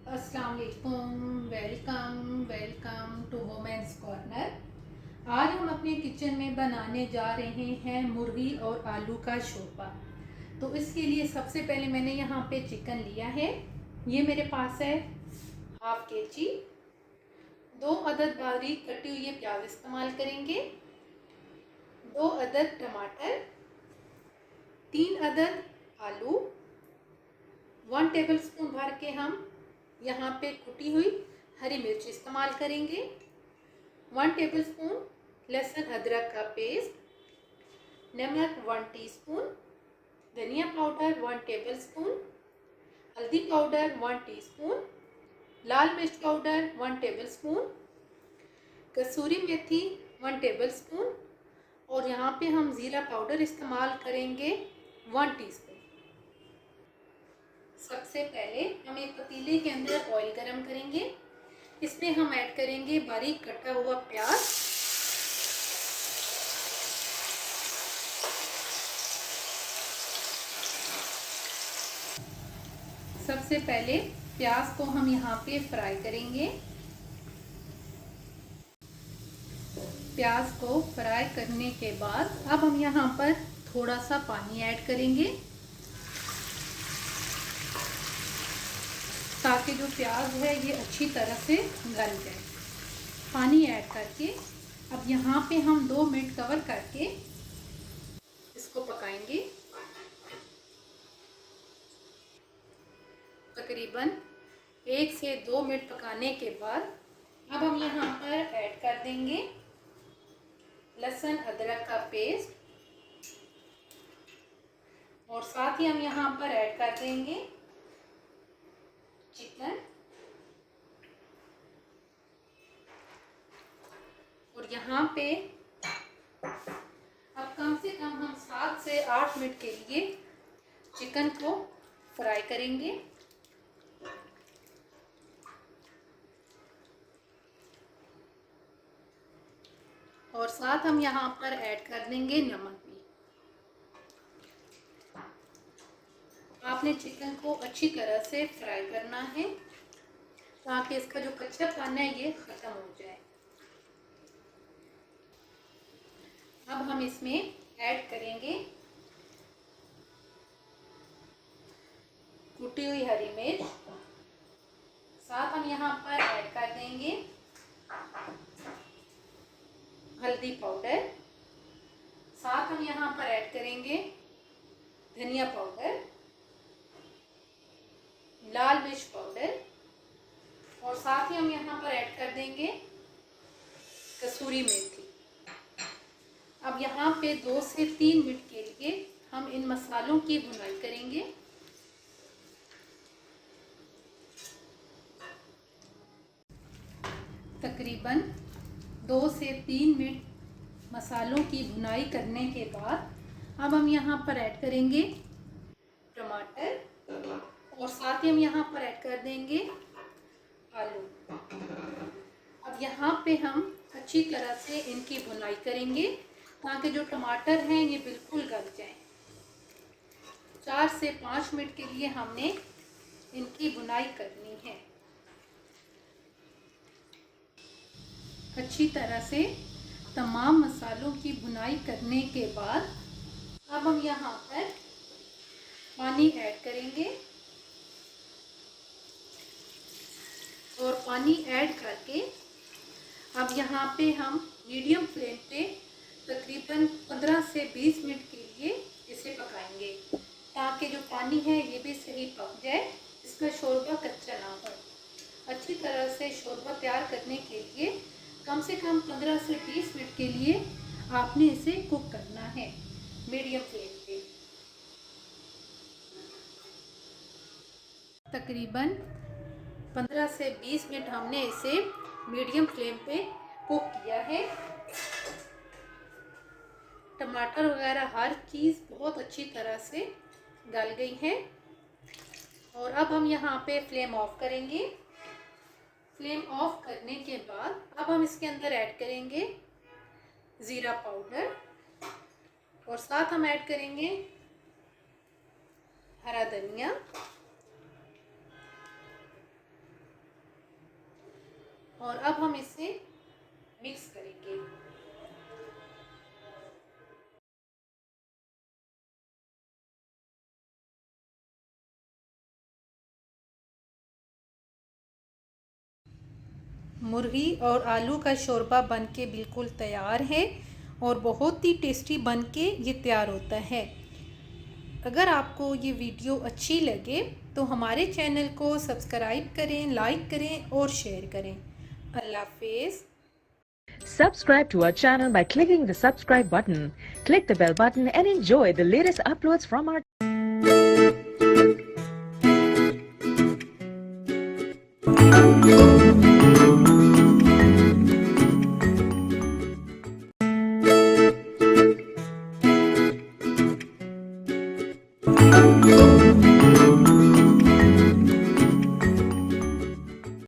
अस्सलाम वालेकुम। Welcome welcome to women's corner. आज हम अपने किचन में बनाने जा रहे हैं मुर्गी और आलू का शोरबा। तो इसके लिए सबसे पहले मैंने यहाँ पे चिकन लिया है। ये मेरे पास है हाफ केजी। 2 अदद बारीक कटी हुई प्याज इस्तेमाल करेंगे। 2 अदद टमाटर, 3 अदद आलू, 1 टेबलस्पून भर के हम यहाँ पे कुटी हुई हरी मिर्च इस्तेमाल करेंगे। 1 टेबलस्पून लहसुन अदरक का पेस्ट, नमक 1 टीस्पून, धनिया पाउडर 1 टेबलस्पून, हल्दी पाउडर 1 टीस्पून, लाल मिर्च पाउडर 1 टेबलस्पून, कसूरी मेथी 1 टेबलस्पून और यहाँ पे हम ज़ीरा पाउडर इस्तेमाल करेंगे 1 टीस्पून। सबसे पहले हम एक पतीले के अंदर ऑयल गरम करेंगे। इसमें हम ऐड करेंगे बारीक कटा हुआ प्याज, सबसे पहले प्याज को हम यहाँ पे फ्राई करेंगे। प्याज को फ्राई करने के बाद अब हम यहाँ पर थोड़ा सा पानी ऐड करेंगे ताकि जो प्याज है ये अच्छी तरह से गल जाए। पानी ऐड करके अब यहाँ पे हम 2 मिनट कवर करके इसको पकाएंगे। तकरीबन 1 से 2 मिनट पकाने के बाद अब हम यहाँ पर ऐड कर देंगे लहसुन अदरक का पेस्ट और साथ ही हम यहाँ पर ऐड कर देंगे चिकन और यहाँ पे अब कम से कम हम 7 से 8 मिनट के लिए चिकन को फ्राई करेंगे। और साथ हम यहाँ पर ऐड कर देंगे नमक भी। आपने चिकन को अच्छी तरह से फ्राई करना है ताकि इसका जो कच्चापन है ये ख़त्म हो जाए। अब हम इसमें ऐड करेंगे कुटी हुई हरी मिर्च, साथ हम यहाँ पर ऐड कर देंगे हल्दी पाउडर, साथ हम यहाँ पर ऐड करेंगे धनिया पाउडर, लाल मिर्च पाउडर और साथ ही हम यहाँ पर ऐड कर देंगे कसूरी मेथी। अब यहाँ पे 2 से 3 मिनट के लिए हम इन मसालों की भुनाई करेंगे। तकरीबन 2 से 3 मिनट मसालों की भुनाई करने के बाद अब हम यहाँ पर ऐड करेंगे टमाटर और साथ ही हम यहाँ पर ऐड कर देंगे आलू। अब यहाँ पे हम अच्छी तरह से इनकी भुनाई करेंगे ताकि जो टमाटर हैं ये बिल्कुल गल जाएं। 4 से 5 मिनट के लिए हमने इनकी भुनाई करनी है। अच्छी तरह से तमाम मसालों की भुनाई करने के बाद अब हम यहाँ पर पानी ऐड करेंगे और पानी ऐड करके अब यहाँ पे हम मीडियम फ्लेम पे तकरीबन 15 से 20 मिनट के लिए इसे पकाएंगे ताकि जो पानी है ये भी सही पक जाए, इसका शोरबा कच्चा ना हो। अच्छी तरह से शोरबा तैयार करने के लिए कम से कम 15 से 20 मिनट के लिए आपने इसे कुक करना है मीडियम फ्लेम पे। तकरीबन 15 से 20 मिनट हमने इसे मीडियम फ्लेम पे कुक किया है। टमाटर वगैरह हर चीज़ बहुत अच्छी तरह से गल गई है और अब हम यहाँ पे फ्लेम ऑफ करेंगे। फ्लेम ऑफ करने के बाद अब हम इसके अंदर ऐड करेंगे ज़ीरा पाउडर और साथ हम ऐड करेंगे हरा धनिया और अब हम इसे मिक्स करेंगे। मुर्गी और आलू का शोरबा बनके बिल्कुल तैयार है और बहुत ही टेस्टी बनके ये तैयार होता है। अगर आपको ये वीडियो अच्छी लगे तो हमारे चैनल को सब्सक्राइब करें, लाइक करें और शेयर करें। अल्लाह हाफिज़। Subscribe to our channel by clicking the subscribe button. Click the bell button and enjoy the latest uploads from our